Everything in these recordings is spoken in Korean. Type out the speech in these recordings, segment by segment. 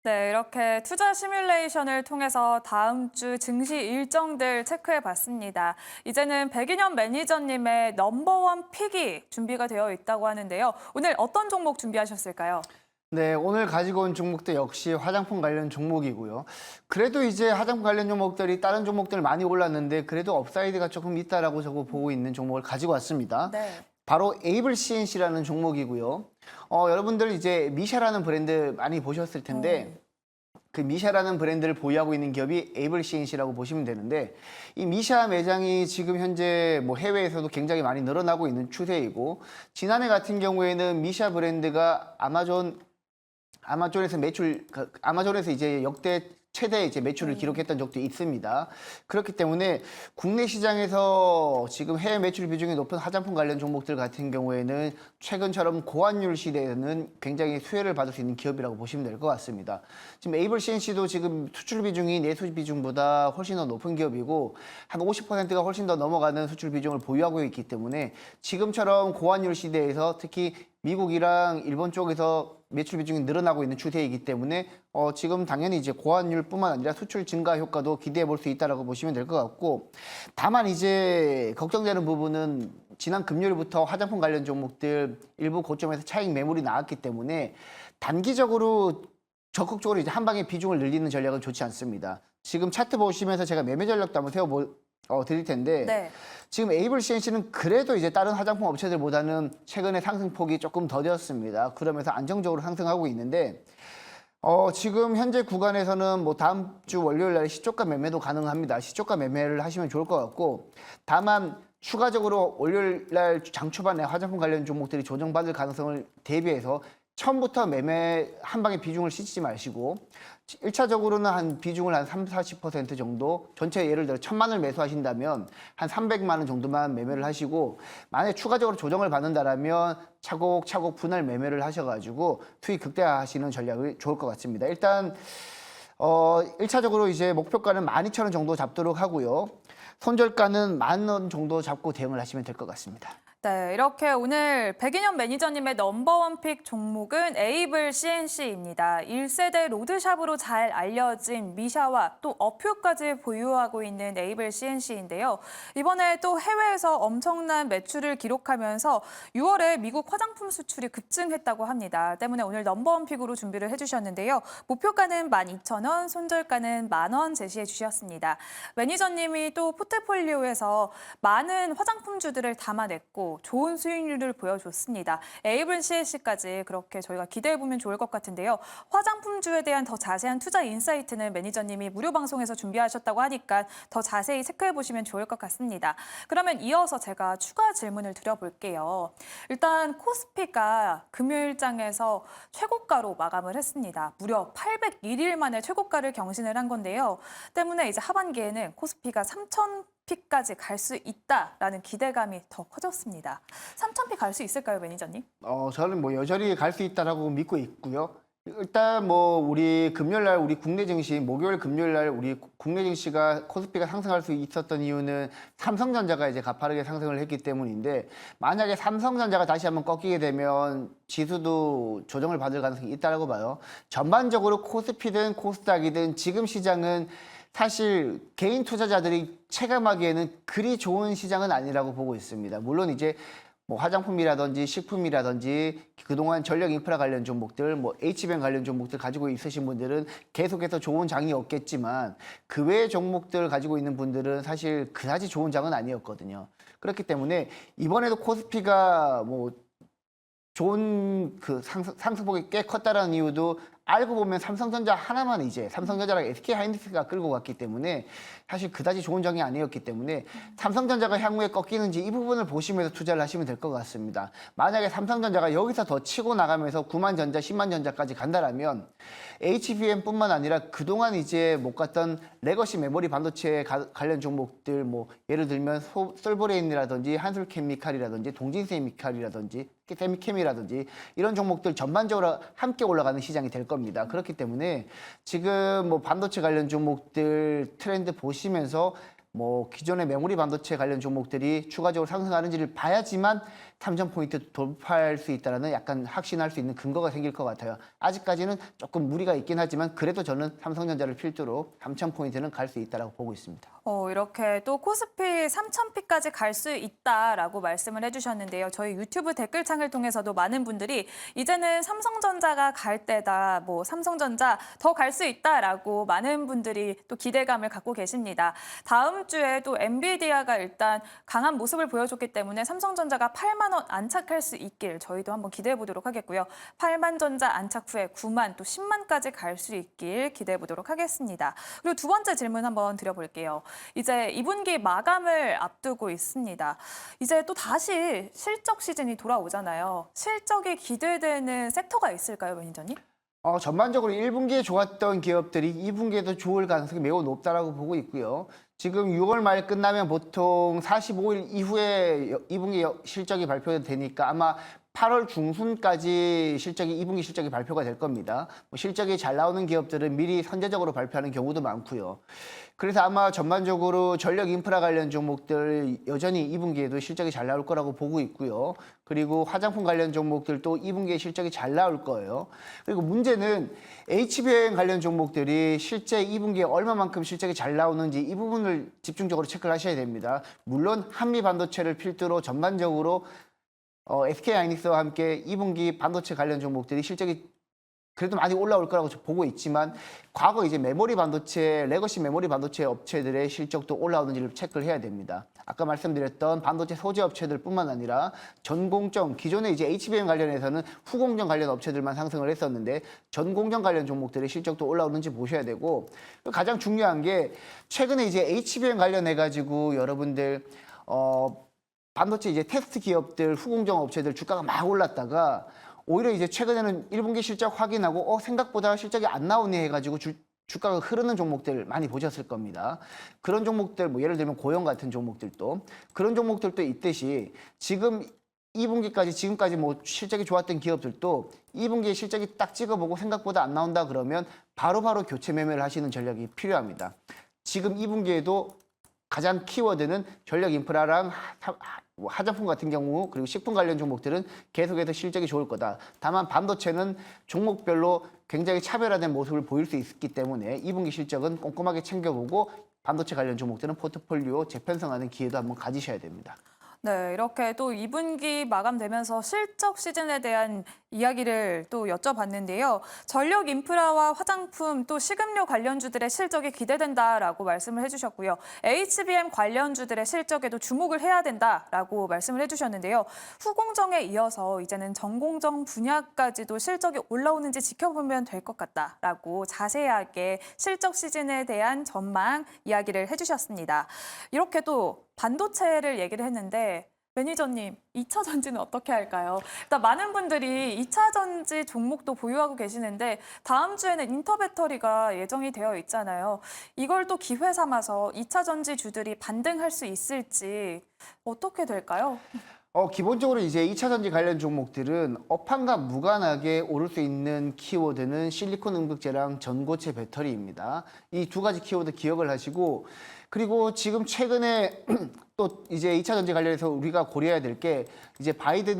네, 이렇게 투자 시뮬레이션을 통해서 다음 주 증시 일정들 체크해 봤습니다. 이제는 백인현 매니저님의 넘버원 픽이 준비가 되어 있다고 하는데요. 오늘 어떤 종목 준비하셨을까요? 네, 오늘 가지고 온 종목도 역시 화장품 관련 종목이고요. 그래도 이제 화장품 관련 종목들이 다른 종목들 많이 올랐는데 그래도 업사이드가 조금 있다라고 저거 보고 있는 종목을 가지고 왔습니다. 네. 바로 에이블 CNC라는 종목이고요. 여러분들 이제 미샤라는 브랜드 많이 보셨을 텐데 그 미샤라는 브랜드를 보유하고 있는 기업이 에이블 CNC라고 보시면 되는데 이 미샤 매장이 지금 현재 뭐 해외에서도 굉장히 많이 늘어나고 있는 추세이고 지난해 같은 경우에는 미샤 브랜드가 아마존에서 이제 역대 최대 이제 매출을 기록했던 적도 있습니다. 그렇기 때문에 국내 시장에서 지금 해외 매출 비중이 높은 화장품 관련 종목들 같은 경우에는 최근처럼 고환율 시대에는 굉장히 수혜를 받을 수 있는 기업이라고 보시면 될 것 같습니다. 지금 에이블 CNC도 지금 수출 비중이 내수 비중보다 훨씬 더 높은 기업이고 한 50%가 훨씬 더 넘어가는 수출 비중을 보유하고 있기 때문에 지금처럼 고환율 시대에서 특히 미국이랑 일본 쪽에서 매출 비중이 늘어나고 있는 추세이기 때문에 지금 당연히 이제 고환율뿐만 아니라 수출 증가 효과도 기대해 볼 수 있다라고 보시면 될 것 같고 다만 이제 걱정되는 부분은 지난 금요일부터 화장품 관련 종목들 일부 고점에서 차익 매물이 나왔기 때문에 단기적으로 적극적으로 이제 한 방에 비중을 늘리는 전략은 좋지 않습니다. 지금 차트 보시면서 제가 매매 전략도 한번 드릴 텐데 네. 지금 에이블 CNC는 그래도 이제 다른 화장품 업체들보다는 최근에 상승폭이 조금 더뎠습니다. 그러면서 안정적으로 상승하고 있는데 지금 현재 구간에서는 뭐 다음 주 월요일 날 시초가 매매도 가능합니다. 시초가 매매를 하시면 좋을 것 같고 다만 추가적으로 월요일 날 장 초반에 화장품 관련 종목들이 조정받을 가능성을 대비해서 처음부터 매매 한 방에 비중을 씻지 마시고 1차적으로는 한 비중을 한 3, 40% 정도 전체 예를 들어 1,000만을 매수하신다면 한 300만 원 정도만 매매를 하시고 만약에 추가적으로 조정을 받는다라면 차곡차곡 분할 매매를 하셔가지고 수익 극대화하시는 전략이 좋을 것 같습니다. 일단 1차적으로 이제 목표가는 12,000원 정도 잡도록 하고요. 손절가는 10,000원 정도 잡고 대응을 하시면 될 것 같습니다. 네, 이렇게 오늘 백인현 매니저님의 넘버원 픽 종목은 에이블 CNC입니다. 1세대 로드샵으로 잘 알려진 미샤와 또 어퓨까지 보유하고 있는 에이블 CNC인데요. 이번에 또 해외에서 엄청난 매출을 기록하면서 6월에 미국 화장품 수출이 급증했다고 합니다. 때문에 오늘 넘버원 픽으로 준비를 해주셨는데요. 목표가는 12,000원, 손절가는 10,000원 제시해 주셨습니다. 매니저님이 또 포트폴리오에서 많은 화장품주들을 담아냈고 좋은 수익률을 보여줬습니다. 에이블 CNC까지 그렇게 저희가 기대해보면 좋을 것 같은데요. 화장품주에 대한 더 자세한 투자 인사이트는 매니저님이 무료 방송에서 준비하셨다고 하니까 더 자세히 체크해보시면 좋을 것 같습니다. 그러면 이어서 제가 추가 질문을 드려볼게요. 일단 코스피가 금요일장에서 최고가로 마감을 했습니다. 무려 801일 만에 최고가를 경신을 한 건데요. 때문에 이제 하반기에는 코스피가 3,000피까지 갈 수 있다라는 기대감이 더 커졌습니다. 3,000피 갈 수 있을까요, 매니저님? 저는 뭐 여전히 갈 수 있다라고 믿고 있고요. 일단 뭐 우리 금요일 날 우리 국내 증시 목요일 금요일 날 우리 국내 증시가 코스피가 상승할 수 있었던 이유는 삼성전자가 이제 가파르게 상승을 했기 때문인데 만약에 삼성전자가 다시 한번 꺾이게 되면 지수도 조정을 받을 가능성이 있다라고 봐요. 전반적으로 코스피든 코스닥이든 지금 시장은 사실 개인 투자자들이 체감하기에는 그리 좋은 시장은 아니라고 보고 있습니다. 물론 이제 뭐 화장품이라든지 식품이라든지 그동안 전력 인프라 관련 종목들, 뭐 H뱅 관련 종목들 가지고 있으신 분들은 계속해서 좋은 장이 없겠지만 그 외의 종목들 가지고 있는 분들은 사실 그다지 좋은 장은 아니었거든요. 그렇기 때문에 이번에도 코스피가 뭐 좋은 그 상승폭이 꽤 컸다라는 이유도 알고 보면 삼성전자 하나만 이제 삼성전자랑 SK하이닉스가 끌고 갔기 때문에 사실 그다지 좋은 장이 아니었기 때문에 삼성전자가 향후에 꺾이는지 이 부분을 보시면서 투자를 하시면 될 것 같습니다. 만약에 삼성전자가 여기서 더 치고 나가면서 9만 전자, 10만 전자까지 간다라면 HBM뿐만 아니라 그동안 이제 못 갔던 레거시 메모리 반도체 관련 종목들 뭐 예를 들면 솔브레인이라든지 한솔케미칼이라든지 동진세미칼이라든지 세미캠이라든지 이런 종목들 전반적으로 함께 올라가는 시장이 될 겁니다. 그렇기 때문에 지금 뭐 반도체 관련 종목들 트렌드 보시면서 뭐 기존의 메모리 반도체 관련 종목들이 추가적으로 상승하는지를 봐야지만 3000포인트 돌파할 수 있다는 약간 확신할 수 있는 근거가 생길 것 같아요. 아직까지는 조금 무리가 있긴 하지만 그래도 저는 삼성전자를 필두로 3000포인트는 갈 수 있다고 보고 있습니다. 이렇게 또 코스피 3000피까지 갈 수 있다라고 말씀을 해주셨는데요. 저희 유튜브 댓글창을 통해서도 많은 분들이 이제는 삼성전자가 갈 때다, 뭐 삼성전자 더 갈 수 있다라고 많은 분들이 또 기대감을 갖고 계십니다. 다음 주에 또 엔비디아가 일단 강한 모습을 보여줬기 때문에 삼성전자가 8만 원 안착할 수 있길 저희도 한번 기대해 보도록 하겠고요. 8만 전자 안착 후에 9만 또 10만까지 갈 수 있길 기대해 보도록 하겠습니다. 그리고 두 번째 질문 한번 드려볼게요. 이제 2분기 마감을 앞두고 있습니다. 이제 또 다시 실적 시즌이 돌아오잖아요. 실적이 기대되는 섹터가 있을까요, 매니저님? 전반적으로 1분기에 좋았던 기업들이 2분기에도 좋을 가능성이 매우 높다라고 보고 있고요. 지금 6월 말 끝나면 보통 45일 이후에 2분기 실적이 발표되니까 아마 8월 중순까지 2분기 실적이 발표가 될 겁니다. 실적이 잘 나오는 기업들은 미리 선제적으로 발표하는 경우도 많고요. 그래서 아마 전반적으로 전력 인프라 관련 종목들 여전히 2분기에도 실적이 잘 나올 거라고 보고 있고요. 그리고 화장품 관련 종목들도 2분기에 실적이 잘 나올 거예요. 그리고 문제는 HBM 관련 종목들이 실제 2분기에 얼마만큼 실적이 잘 나오는지 이 부분을 집중적으로 체크를 하셔야 됩니다. 물론 한미 반도체를 필두로 전반적으로 SK하이닉스와 함께 2분기 반도체 관련 종목들이 실적이 그래도 많이 올라올 거라고 보고 있지만 과거 이제 메모리 반도체, 레거시 메모리 반도체 업체들의 실적도 올라오는지를 체크를 해야 됩니다. 아까 말씀드렸던 반도체 소재 업체들뿐만 아니라 전공정, 기존에 이제 HBM 관련해서는 후공정 관련 업체들만 상승을 했었는데 전공정 관련 종목들의 실적도 올라오는지 보셔야 되고 가장 중요한 게 최근에 이제 HBM 관련해 가지고 여러분들 반도체 이제 테스트 기업들, 후공정 업체들 주가가 막 올랐다가 오히려 이제 최근에는 1분기 실적 확인하고 생각보다 실적이 안 나오네 해가지고 주가가 흐르는 종목들 많이 보셨을 겁니다. 그런 종목들, 뭐 예를 들면 고영 같은 종목들도 그런 종목들도 있듯이 지금 2분기까지 지금까지 뭐 실적이 좋았던 기업들도 2분기에 실적이 딱 찍어보고 생각보다 안 나온다 그러면 바로바로 교체 매매를 하시는 전략이 필요합니다. 지금 2분기에도 가장 키워드는 전력 인프라랑 화장품 같은 경우 그리고 식품 관련 종목들은 계속해서 실적이 좋을 거다. 다만 반도체는 종목별로 굉장히 차별화된 모습을 보일 수 있기 때문에 2분기 실적은 꼼꼼하게 챙겨보고 반도체 관련 종목들은 포트폴리오 재편성하는 기회도 한번 가지셔야 됩니다. 네, 이렇게 또 2분기 마감되면서 실적 시즌에 대한 이야기를 또 여쭤봤는데요. 전력 인프라와 화장품 또 식음료 관련주들의 실적이 기대된다라고 말씀을 해주셨고요. HBM 관련주들의 실적에도 주목을 해야 된다라고 말씀을 해주셨는데요. 후공정에 이어서 이제는 전공정 분야까지도 실적이 올라오는지 지켜보면 될 것 같다라고 자세하게 실적 시즌에 대한 전망 이야기를 해주셨습니다. 이렇게 또 반도체를 얘기를 했는데 매니저님, 2차 전지는 어떻게 할까요? 일단 많은 분들이 2차 전지 종목도 보유하고 계시는데 다음 주에는 인터배터리가 예정이 되어 있잖아요. 이걸 또 기회 삼아서 2차 전지 주들이 반등할 수 있을지 어떻게 될까요? 기본적으로 이제 2차 전지 관련 종목들은 업황과 무관하게 오를 수 있는 키워드는 실리콘 응급제랑 전고체 배터리입니다. 이 두 가지 키워드 기억을 하시고 그리고 지금 최근에 또 이제 2차 전지 관련해서 우리가 고려해야 될 게 이제 바이든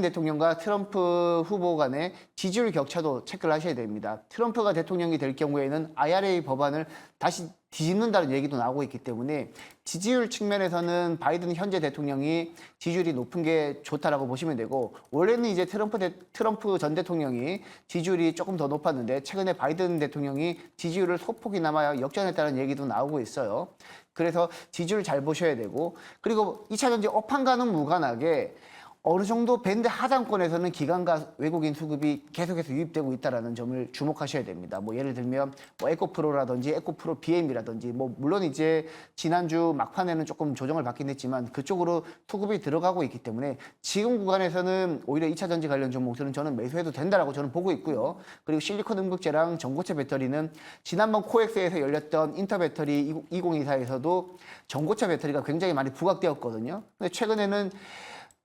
대통령과 트럼프 후보 간의 지지율 격차도 체크를 하셔야 됩니다. 트럼프가 대통령이 될 경우에는 IRA 법안을 다시 뒤집는다는 얘기도 나오고 있기 때문에 지지율 측면에서는 바이든 현재 대통령이 지지율이 높은 게 좋다라고 보시면 되고 원래는 이제 트럼프 전 대통령이 지지율이 조금 더 높았는데 최근에 바이든 대통령이 지지율을 소폭이나마 역전했다는 얘기도 나오고 있어요. 그래서 지지율 잘 보셔야 되고 그리고 2차 전지 업황과는 무관하게 어느 정도 밴드 하단권에서는 기관과 외국인 수급이 계속해서 유입되고 있다는 점을 주목하셔야 됩니다. 뭐 예를 들면 뭐 에코프로라든지 에코프로 BM이라든지 뭐 물론 이제 지난주 막판에는 조금 조정을 받긴 했지만 그쪽으로 수급이 들어가고 있기 때문에 지금 구간에서는 오히려 2차 전지 관련 종목들은 저는 매수해도 된다라고 저는 보고 있고요. 그리고 실리콘 응급제랑 전고체 배터리는 지난번 코엑스에서 열렸던 인터배터리 2024에서도 전고체 배터리가 굉장히 많이 부각되었거든요. 근데 최근에는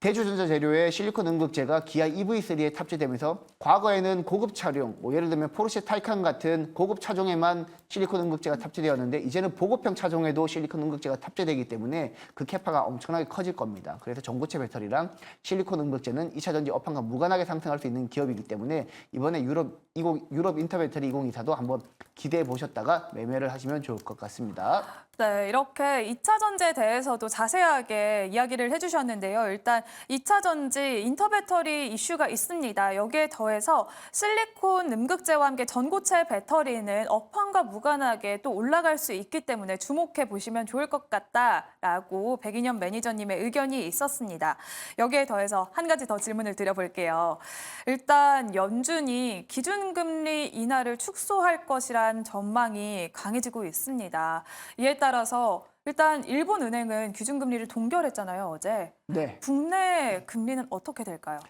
대주전자 재료의 실리콘 음극재가 기아 EV3에 탑재되면서 과거에는 고급 차량, 뭐 예를 들면 포르쉐 타이칸 같은 고급 차종에만 실리콘 음극재가 탑재되었는데 이제는 보급형 차종에도 실리콘 음극재가 탑재되기 때문에 그 캐파가 엄청나게 커질 겁니다. 그래서 전고체 배터리랑 실리콘 음극재는 2차 전지 업황과 무관하게 상승할 수 있는 기업이기 때문에 이번에 유럽 인터배터리 2024도 한번 기대해 보셨다가 매매를 하시면 좋을 것 같습니다. 네, 이렇게 2차 전지에 대해서도 자세하게 이야기를 해주셨는데요. 일단 2차 전지 인터배터리 이슈가 있습니다. 여기에 더해서 실리콘 음극재와 함께 전고체 배터리는 업황과 무관하게 또 올라갈 수 있기 때문에 주목해 보시면 좋을 것 같다라고 백인현 매니저님의 의견이 있었습니다. 여기에 더해서 한 가지 더 질문을 드려볼게요. 일단 연준이 기준금리 인하를 축소할 것이란 전망이 강해지고 있습니다. 이에 따라서 일단 일본은행은 기준금리를 동결했잖아요, 어제. 네. 국내 금리는 어떻게 될까요?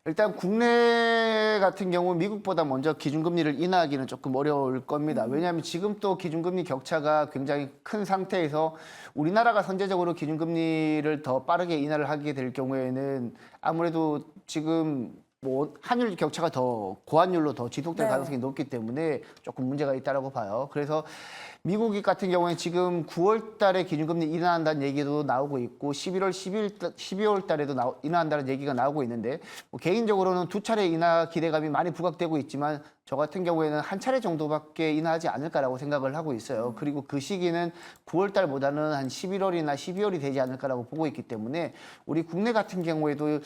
일단 국내 같은 경우 미국보다 먼저 기준금리를 인하하기는 조금 어려울 겁니다. 왜냐하면 지금 또 기준금리 격차가 굉장히 큰 상태에서 우리나라가 선제적으로 기준금리를 더 빠르게 인하를 하게 될 경우에는 아무래도 지금 뭐 환율 격차가 더 고환율로 더 지속될 네. 가능성이 높기 때문에 조금 문제가 있다라고 봐요. 그래서 미국 같은 경우에 지금 9월 달에 기준금리 인하한다는 얘기도 나오고 있고 12월 달에도 인하한다는 얘기가 나오고 있는데 뭐 개인적으로는 두 차례 인하 기대감이 많이 부각되고 있지만 저 같은 경우에는 한 차례 정도밖에 인하하지 않을까라고 생각을 하고 있어요. 그리고 그 시기는 9월 달보다는 한 11월이나 12월이 되지 않을까라고 보고 있기 때문에 우리 국내 같은 경우에도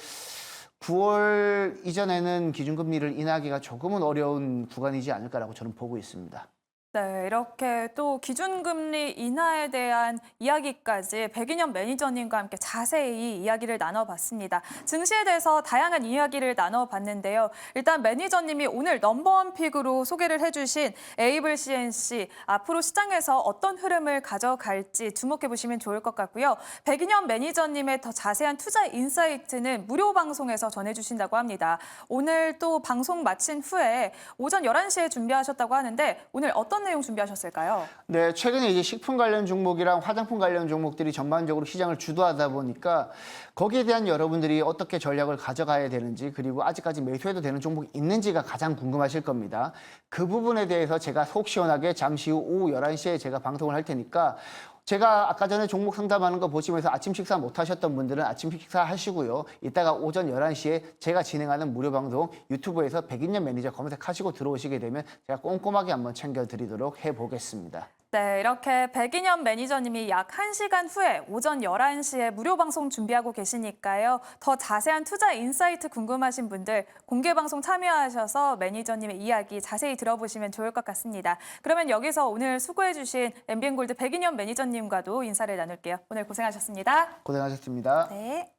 9월 이전에는 기준금리를 인하하기가 조금은 어려운 구간이지 않을까라고 저는 보고 있습니다. 네, 이렇게 또 기준금리 인하에 대한 이야기까지 백인현 매니저님과 함께 자세히 이야기를 나눠봤습니다. 증시에 대해서 다양한 이야기를 나눠봤는데요. 일단 매니저님이 오늘 넘버원 픽으로 소개를 해주신 에이블 CNC, 앞으로 시장에서 어떤 흐름을 가져갈지 주목해보시면 좋을 것 같고요. 백인현 매니저님의 더 자세한 투자 인사이트는 무료 방송에서 전해주신다고 합니다. 오늘 또 방송 마친 후에 오전 11시에 준비하셨다고 하는데 오늘 어떤 내용 준비하셨을까요? 네, 최근에 이제 식품 관련 종목이랑 화장품 관련 종목들이 전반적으로 시장을 주도하다 보니까 거기에 대한 여러분들이 어떻게 전략을 가져가야 되는지 그리고 아직까지 매수해도 되는 종목이 있는지가 가장 궁금하실 겁니다. 그 부분에 대해서 제가 속 시원하게 잠시 후 오후 11시에 제가 방송을 할 테니까 제가 아까 전에 종목 상담하는 거 보시면서 아침 식사 못 하셨던 분들은 아침 식사 하시고요. 이따가 오전 11시에 제가 진행하는 무료 방송 유튜브에서 백인년 매니저 검색하시고 들어오시게 되면 제가 꼼꼼하게 한번 챙겨드리도록 해보겠습니다. 네, 이렇게 백인현 매니저님이 약 1시간 후에 오전 11시에 무료 방송 준비하고 계시니까요. 더 자세한 투자 인사이트 궁금하신 분들 공개 방송 참여하셔서 매니저님의 이야기 자세히 들어보시면 좋을 것 같습니다. 그러면 여기서 오늘 수고해주신 MBN골드 백인현 매니저님과도 인사를 나눌게요. 오늘 고생하셨습니다. 고생하셨습니다. 네.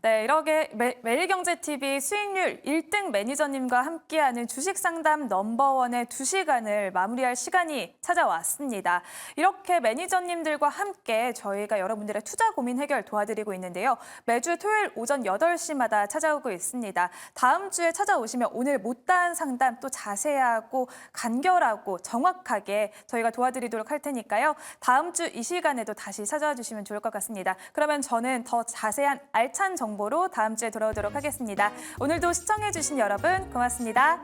네, 이렇게 매일경제TV 수익률 1등 매니저님과 함께하는 주식상담 넘버원의 2시간을 마무리할 시간이 찾아왔습니다. 이렇게 매니저님들과 함께 저희가 여러분들의 투자 고민 해결 도와드리고 있는데요. 매주 토요일 오전 8시마다 찾아오고 있습니다. 다음 주에 찾아오시면 오늘 못다한 상담 또 자세하고 간결하고 정확하게 저희가 도와드리도록 할 테니까요. 다음 주 이 시간에도 다시 찾아와 주시면 좋을 것 같습니다. 그러면 저는 더 자세한 알찬 정보로 다음 주에 돌아오도록 하겠습니다. 오늘도 시청해주신 여러분 고맙습니다.